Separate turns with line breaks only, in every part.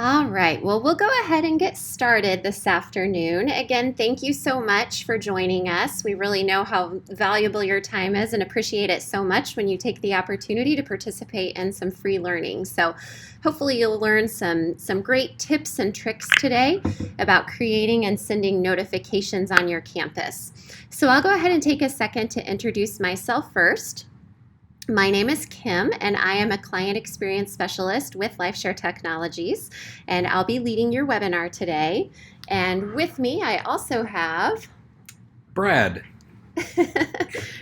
All right, well, we'll go ahead and get started this afternoon. Again, thank you so much for joining us. We really know how valuable your time is and appreciate it so much when you take the opportunity to participate in some free learning. So hopefully you'll learn some great tips and tricks today about creating and sending notifications on your campus. So I'll go ahead and take a second to introduce myself first. My name is Kim, and I am a Client Experience Specialist with LifeShare Technologies, and I'll be leading your webinar today. And with me, I also have
Brad.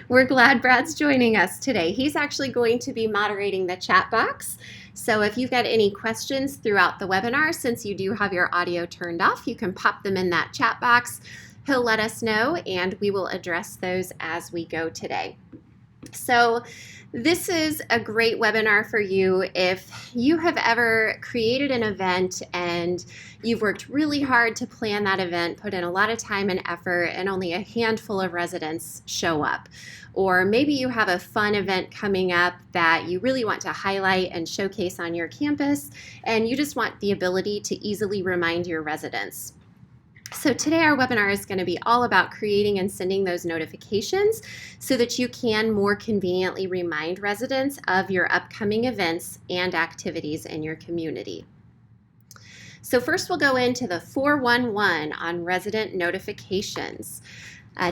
We're glad Brad's joining us today. He's actually going to be moderating the chat box. So if you've got any questions throughout the webinar, since you do have your audio turned off, you can pop them in that chat box. He'll let us know, and we will address those as we go today. So this is a great webinar for you if you have ever created an event and you've worked really hard to plan that event, put in a lot of time and effort, and only a handful of residents show up. Or maybe you have a fun event coming up that you really want to highlight and showcase on your campus, and you just want the ability to easily remind your residents. So today our webinar is going to be all about creating and sending those notifications so that you can more conveniently remind residents of your upcoming events and activities in your community. So first we'll go into the 411 on resident notifications.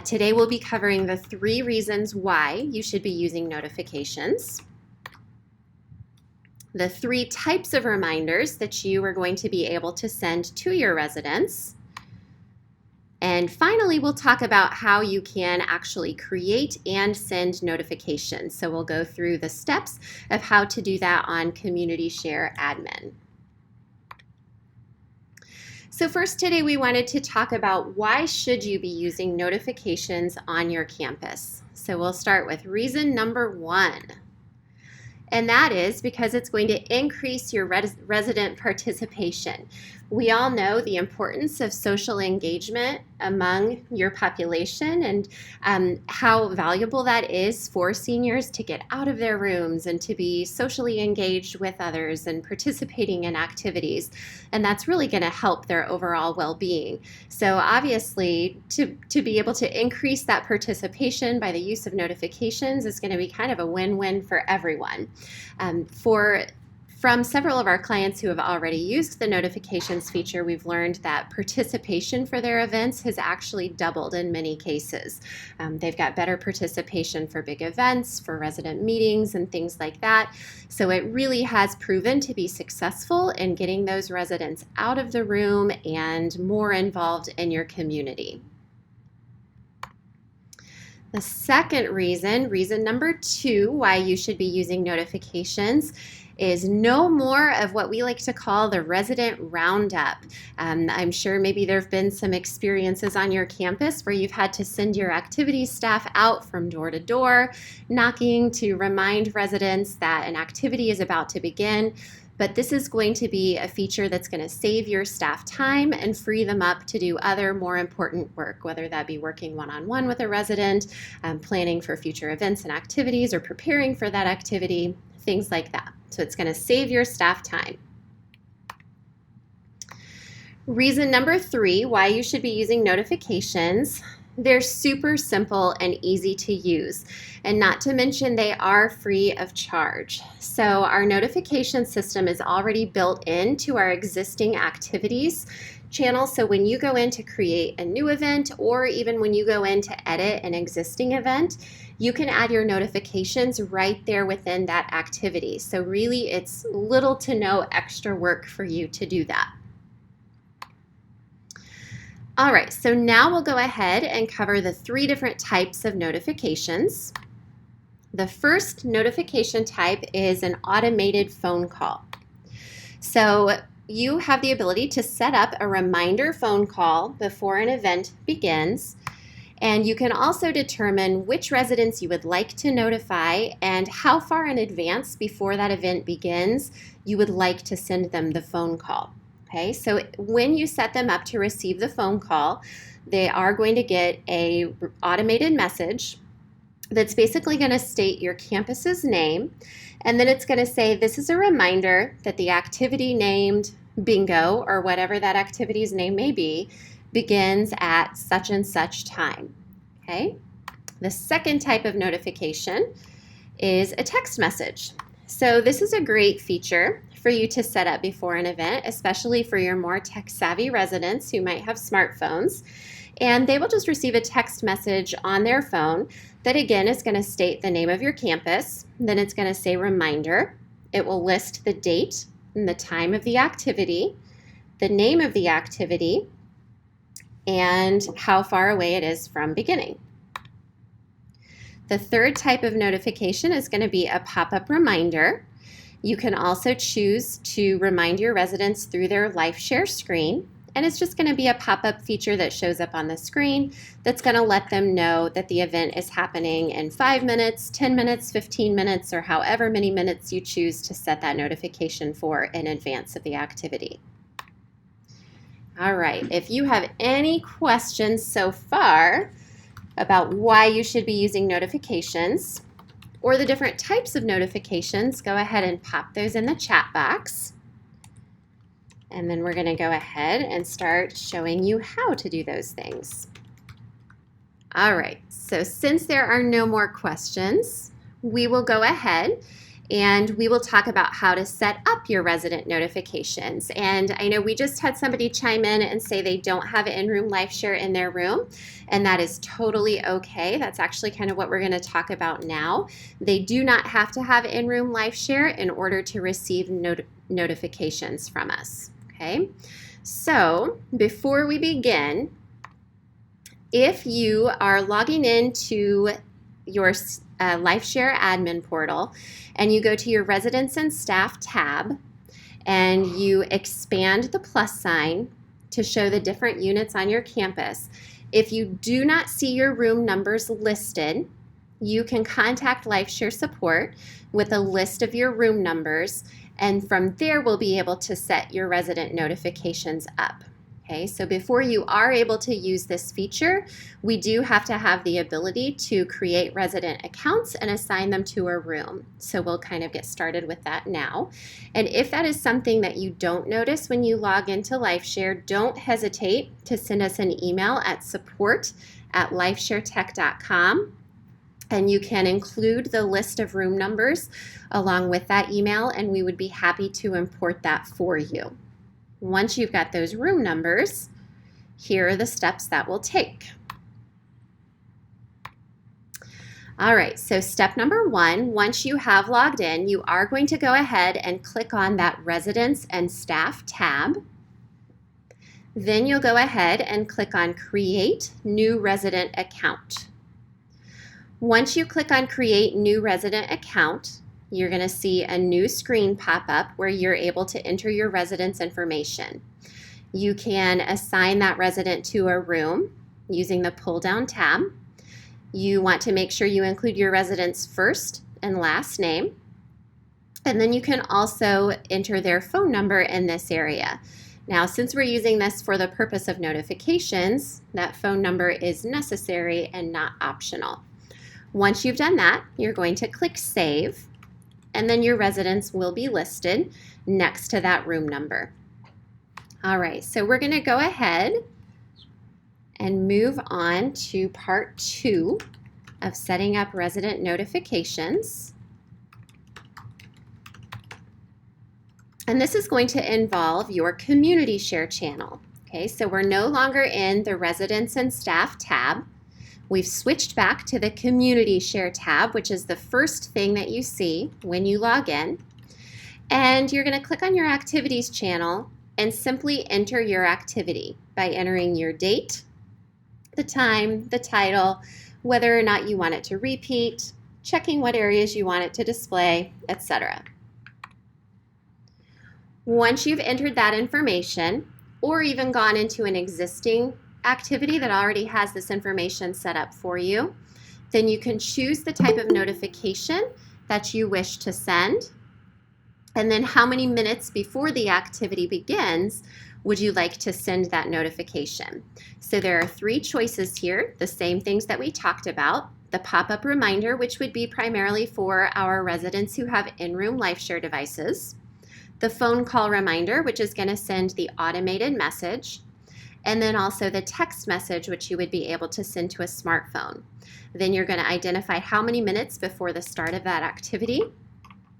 Today we'll be covering the 3 reasons why you should be using notifications, the 3 types of reminders that you are going to be able to send to your residents, and finally, we'll talk about how you can actually create and send notifications. So we'll go through the steps of how to do that on Community Share Admin. So first today we wanted to talk about why should you be using notifications on your campus. So we'll start with reason number 1. And that is because it's going to increase your resident participation. We all know the importance of social engagement among your population and how valuable that is for seniors to get out of their rooms and to be socially engaged with others and participating in activities. And that's really going to help their overall well-being. So obviously, to be able to increase that participation by the use of notifications is going to be kind of a win-win for everyone. From several of our clients who have already used the notifications feature, we've learned that participation for their events has actually doubled in many cases. They've got better participation for big events, for resident meetings, and things like that. So it really has proven to be successful in getting those residents out of the room and more involved in your community. The second reason number 2, why you should be using notifications is no more of what we like to call the resident roundup. I'm sure maybe there have been some experiences on your campus where you've had to send your activities staff out from door to door, knocking to remind residents that an activity is about to begin. But this is going to be a feature that's going to save your staff time and free them up to do other more important work, whether that be working one-on-one with a resident, planning for future events and activities, or preparing for that activity, things like that. So it's going to save your staff time. Reason number 3, why you should be using notifications. They're super simple and easy to use, and not to mention they are free of charge. So our notification system is already built into our existing activities channel. So when you go in to create a new event, or even when you go in to edit an existing event, you can add your notifications right there within that activity. So really it's little to no extra work for you to do that. All right, so now we'll go ahead and cover the 3 different types of notifications. The first notification type is an automated phone call. So you have the ability to set up a reminder phone call before an event begins, and you can also determine which residents you would like to notify and how far in advance before that event begins you would like to send them the phone call. Okay, so when you set them up to receive the phone call, they are going to get a automated message that's basically going to state your campus's name, and then it's going to say this is a reminder that the activity named bingo, or whatever that activity's name may be, begins at such and such time. Okay? The second type of notification is a text message. So this is a great feature for you to set up before an event, especially for your more tech-savvy residents who might have smartphones. And they will just receive a text message on their phone that, again, is going to state the name of your campus. Then it's going to say reminder. It will list the date and the time of the activity, the name of the activity, and how far away it is from beginning. The third type of notification is going to be a pop-up reminder. You can also choose to remind your residents through their LifeShare screen, and it's just going to be a pop-up feature that shows up on the screen that's going to let them know that the event is happening in 5 minutes, 10 minutes, 15 minutes, or however many minutes you choose to set that notification for in advance of the activity. All right, if you have any questions so far about why you should be using notifications or the different types of notifications, go ahead and pop those in the chat box. And then we're going to go ahead and start showing you how to do those things. All right, so since there are no more questions, we will go ahead and we will talk about how to set up your resident notifications. And I know we just had somebody chime in and say they don't have in-room LifeShare in their room, and that is totally okay. That's actually kind of what we're going to talk about now. They do not have to have in-room LifeShare in order to receive notifications from us. Okay, so before we begin, if you are logging into your LifeShare admin portal and you go to your residents and staff tab and you expand the plus sign to show the different units on your campus, if you do not see your room numbers listed, you can contact LifeShare support with a list of your room numbers, and from there we'll be able to set your resident notifications up. Okay, so before you are able to use this feature, we do have to have the ability to create resident accounts and assign them to a room. So we'll kind of get started with that now. And if that is something that you don't notice when you log into LifeShare, don't hesitate to send us an email at support@lifesharetech.com. And you can include the list of room numbers along with that email, and we would be happy to import that for you. Once you've got those room numbers, here are the steps that we'll take. All right, so step number one, once you have logged in, you are going to go ahead and click on that Residents and Staff tab. Then you'll go ahead and click on Create New Resident Account. Once you click on Create New Resident Account, you're going to see a new screen pop up where you're able to enter your resident's information. You can assign that resident to a room using the pull-down tab. You want to make sure you include your resident's first and last name. And then you can also enter their phone number in this area. Now, since we're using this for the purpose of notifications, that phone number is necessary and not optional. Once you've done that, you're going to click Save, and then your residents will be listed next to that room number. All right, so we're going to go ahead and move on to part 2 of setting up resident notifications. And this is going to involve your community share channel. Okay, so we're no longer in the residents and staff tab. We've switched back to the Community Share tab, which is the first thing that you see when you log in. And you're going to click on your Activities channel and simply enter your activity by entering your date, the time, the title, whether or not you want it to repeat, checking what areas you want it to display, etc. Once you've entered that information, or even gone into an existing activity that already has this information set up for you, then you can choose the type of notification that you wish to send, and then how many minutes before the activity begins would you like to send that notification. So there are 3 choices here, the same things that we talked about. The pop-up reminder, which would be primarily for our residents who have in-room LifeShare devices. the phone call reminder, which is going to send the automated message, and then also the text message, which you would be able to send to a smartphone. Then you're going to identify how many minutes before the start of that activity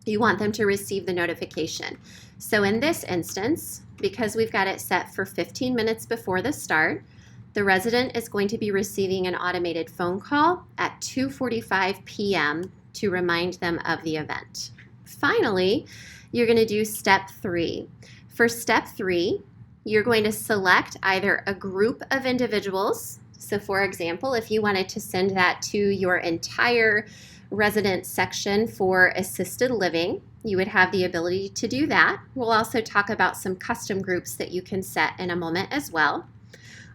you want them to receive the notification. So in this instance, because we've got it set for 15 minutes before the start, the resident is going to be receiving an automated phone call at 2:45 p.m. to remind them of the event. Finally, you're going to do step 3. For step 3, you're going to select either a group of individuals. So for example, if you wanted to send that to your entire resident section for assisted living, you would have the ability to do that. We'll also talk about some custom groups that you can set in a moment as well.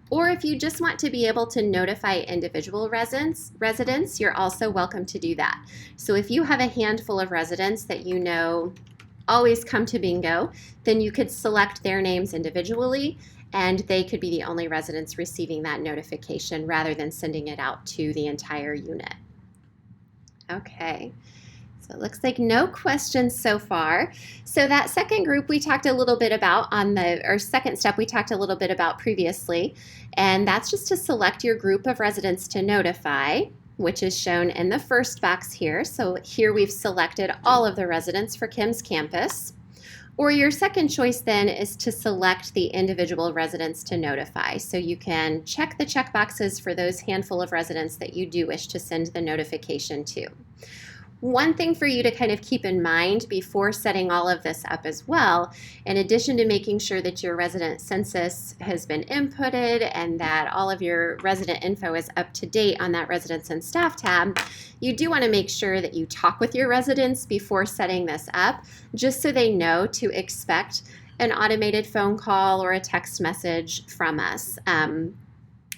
Or if you just want to be able to notify individual residents, you're also welcome to do that. So if you have a handful of residents that you know always come to bingo, then you could select their names individually and they could be the only residents receiving that notification rather than sending it out to the entire unit. Okay, so it looks like no questions so far. So that second group we talked a little bit about second step we talked a little bit about previously, and that's just to select your group of residents to notify, which is shown in the first box here. So here we've selected all of the residents for Kim's campus. Or your second choice then is to select the individual residents to notify. So you can check the check boxes for those handful of residents that you do wish to send the notification to. One thing for you to kind of keep in mind before setting all of this up as well, in addition to making sure that your resident census has been inputted and that all of your resident info is up to date on that residents and staff tab, you do want to make sure that you talk with your residents before setting this up, just so they know to expect an automated phone call or a text message from us.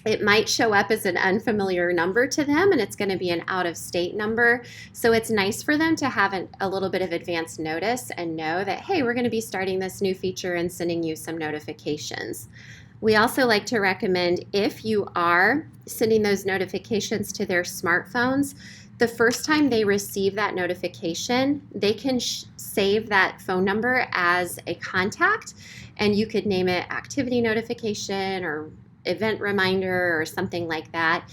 It might show up as an unfamiliar number to them, and it's going to be an out-of-state number. So it's nice for them to have a little bit of advance notice and know that, hey, we're going to be starting this new feature and sending you some notifications. We also like to recommend, if you are sending those notifications to their smartphones, the first time they receive that notification, they can save that phone number as a contact, and you could name it activity notification or event reminder or something like that,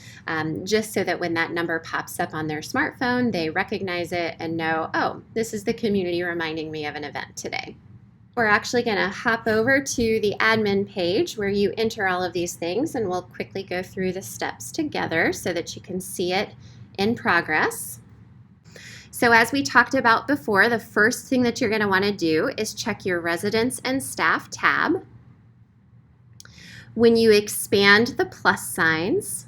just so that when that number pops up on their smartphone, they recognize it and know, oh, this is the community reminding me of an event today. We're actually going to hop over to the admin page where you enter all of these things, and we'll quickly go through the steps together so that you can see it in progress. So as we talked about before, the first thing that you're going to want to do is check your residents and staff tab. When you expand the plus signs,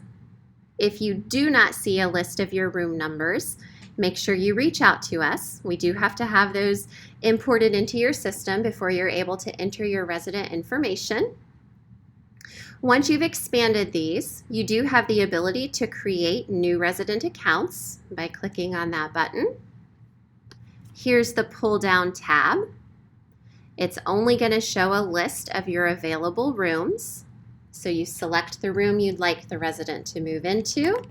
if you do not see a list of your room numbers, make sure you reach out to us. We do have to have those imported into your system before you're able to enter your resident information. Once you've expanded these, you do have the ability to create new resident accounts by clicking on that button. Here's the pull-down tab. It's only going to show a list of your available rooms. So you select the room you'd like the resident to move into.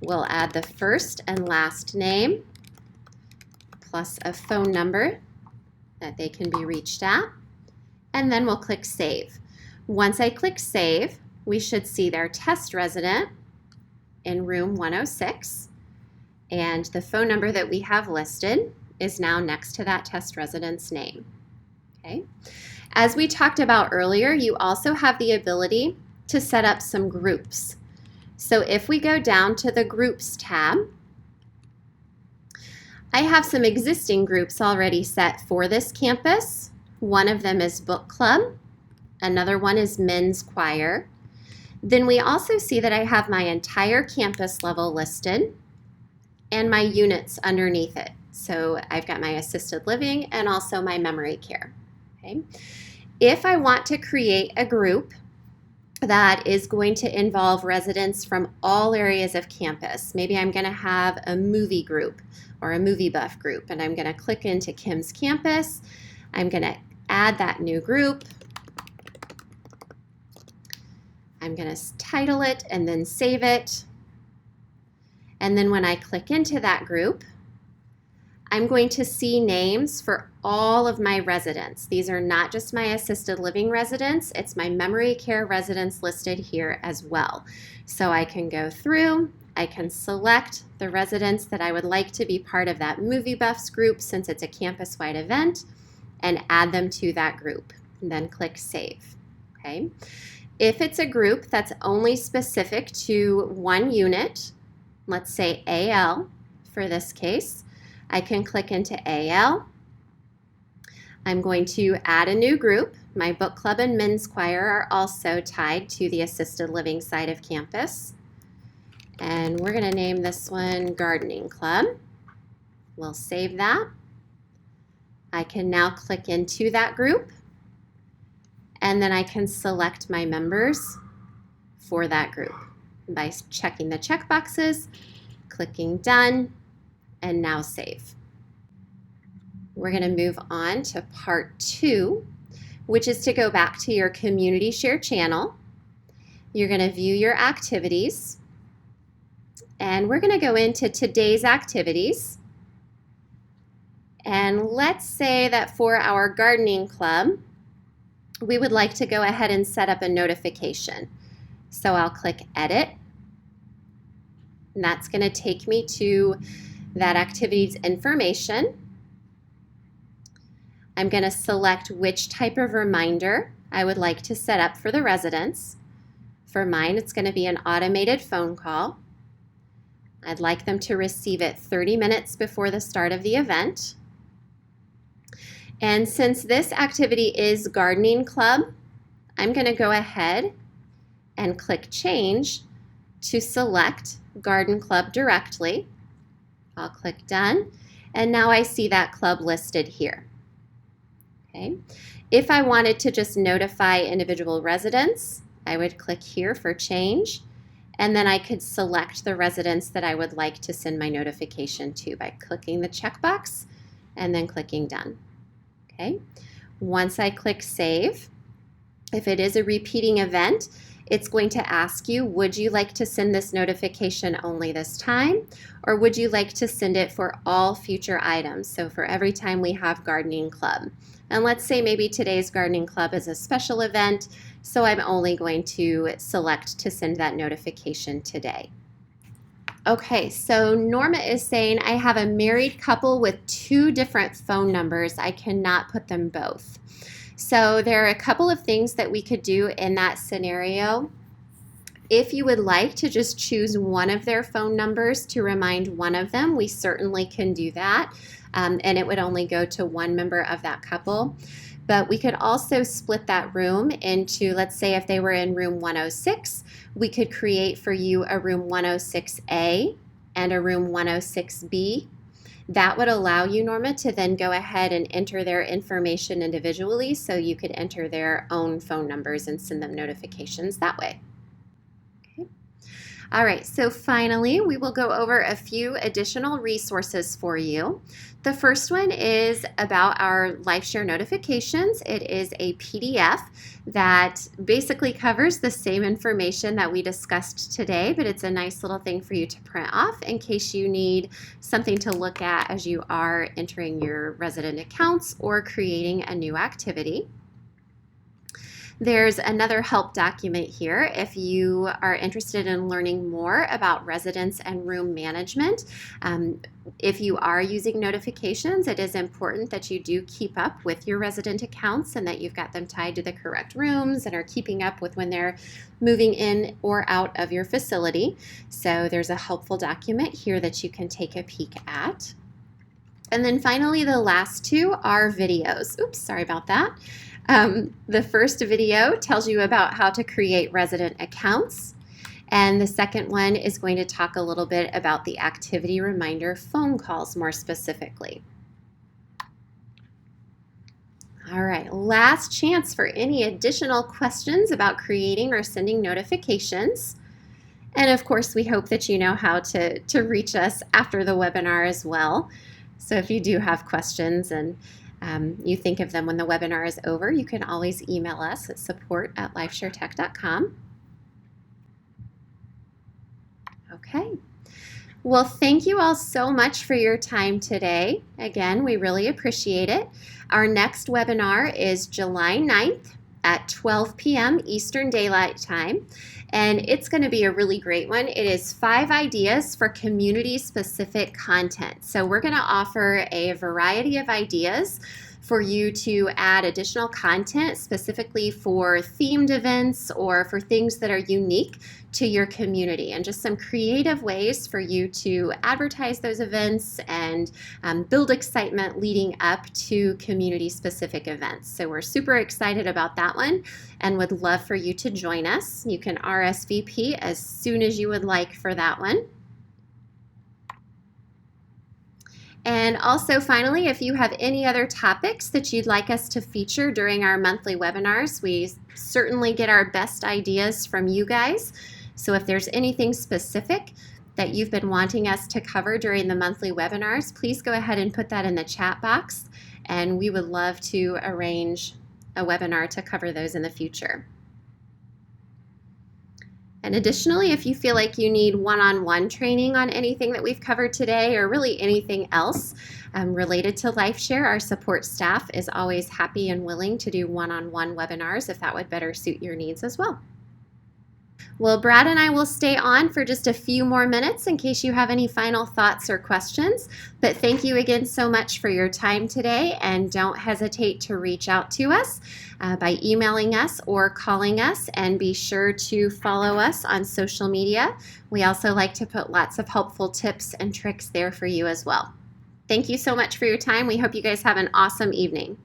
We'll add the first and last name plus a phone number that they can be reached at, and then we'll click Save. Once I click Save, we should see their test resident in room 106, and the phone number that we have listed is now next to that test resident's name. Okay. As we talked about earlier, you also have the ability to set up some groups. So if we go down to the Groups tab, I have some existing groups already set for this campus. One of them is Book Club. Another one is Men's Choir. Then we also see that I have my entire campus level listed and my units underneath it. So I've got my assisted living and also my memory care. Okay. If I want to create a group that is going to involve residents from all areas of campus, maybe I'm going to have a movie group or a movie buff group, and I'm going to click into Kim's campus. I'm going to add that new group. I'm going to title it and then save it. And then when I click into that group, I'm going to see names for all of my residents. These are not just my assisted living residents, it's my memory care residents listed here as well. So I can go through, I can select the residents that I would like to be part of that Movie Buffs group since it's a campus-wide event, and add them to that group, and then click Save. Okay. If it's a group that's only specific to one unit, let's say AL for this case, I can click into AL. I'm going to add a new group. My book club and men's choir are also tied to the assisted living side of campus. And we're going to name this one Gardening Club. We'll save that. I can now click into that group, and then I can select my members for that group by checking the check boxes, clicking Done, and now Save. We're going to move on to part 2, which is to go back to your community share channel. You're going to view your activities, and we're going to go into today's activities. And let's say that for our gardening club, we would like to go ahead and set up a notification. So I'll click Edit, and that's going to take me to that activity's information. I'm going to select which type of reminder I would like to set up for the residents. For mine, it's going to be an automated phone call. I'd like them to receive it 30 minutes before the start of the event. And since this activity is Gardening Club, I'm going to go ahead and click Change to select Garden Club directly. I'll click Done, and now I see that club listed here. Okay. If I wanted to just notify individual residents, I would click here for Change, and then I could select the residents that I would like to send my notification to by clicking the checkbox and then clicking Done. Okay. Once I click Save, if it is a repeating event, it's going to ask you, would you like to send this notification only this time, or would you like to send it for all future items? So for every time we have Gardening Club. And let's say maybe today's Gardening Club is a special event, so I'm only going to select to send that notification today. Okay, so Norma is saying, I have a married couple with 2 different phone numbers. I cannot put them both. So there are a couple of things that we could do in that scenario. If you would like to just choose one of their phone numbers to remind one of them, we certainly can do that. And it would only go to one member of that couple. But we could also split that room into, let's say if they were in room 106, we could create for you a room 106A and a room 106B. That would allow you, Norma, to then go ahead and enter their information individually, so you could enter their own phone numbers and send them notifications that way. Okay. All right, so finally, we will go over a few additional resources for you. The first one is about our LifeShare notifications. It is a PDF that basically covers the same information that we discussed today, but it's a nice little thing for you to print off in case you need something to look at as you are entering your resident accounts or creating a new activity. There's another help document here if you are interested in learning more about residence and room management. If you are using notifications, it is important that you do keep up with your resident accounts and that you've got them tied to the correct rooms and are keeping up with when they're moving in or out of your facility. So there's a helpful document here that you can take a peek at. And then finally, the last 2 are videos. Oops, sorry about that. The first video tells you about how to create resident accounts, and the second one is going to talk a little bit about the activity reminder phone calls more specifically. All right, last chance for any additional questions about creating or sending notifications. And of course, we hope that you know how to reach us after the webinar as well. So if you do have questions and you think of them when the webinar is over, you can always email us at support@lifesharetech.com. Okay. Well, thank you all so much for your time today. Again, we really appreciate it. Our next webinar is July 9th at 12 p.m. Eastern Daylight Time, and it's going to be a really great one. It is 5 ideas for community-specific content. So we're going to offer a variety of ideas for you to add additional content specifically for themed events or for things that are unique to your community, and just some creative ways for you to advertise those events and build excitement leading up to community specific events. So we're super excited about that one and would love for you to join us. You can RSVP as soon as you would like for that one. And also, finally, if you have any other topics that you'd like us to feature during our monthly webinars, we certainly get our best ideas from you guys. So if there's anything specific that you've been wanting us to cover during the monthly webinars, please go ahead and put that in the chat box, and we would love to arrange a webinar to cover those in the future. And additionally, if you feel like you need one-on-one training on anything that we've covered today, or really anything else related to LifeShare, our support staff is always happy and willing to do one-on-one webinars if that would better suit your needs as well. Well, Brad and I will stay on for just a few more minutes in case you have any final thoughts or questions. But thank you again so much for your time today, and don't hesitate to reach out to us by emailing us or calling us, and be sure to follow us on social media. We also like to put lots of helpful tips and tricks there for you as well. Thank you so much for your time. We hope you guys have an awesome evening.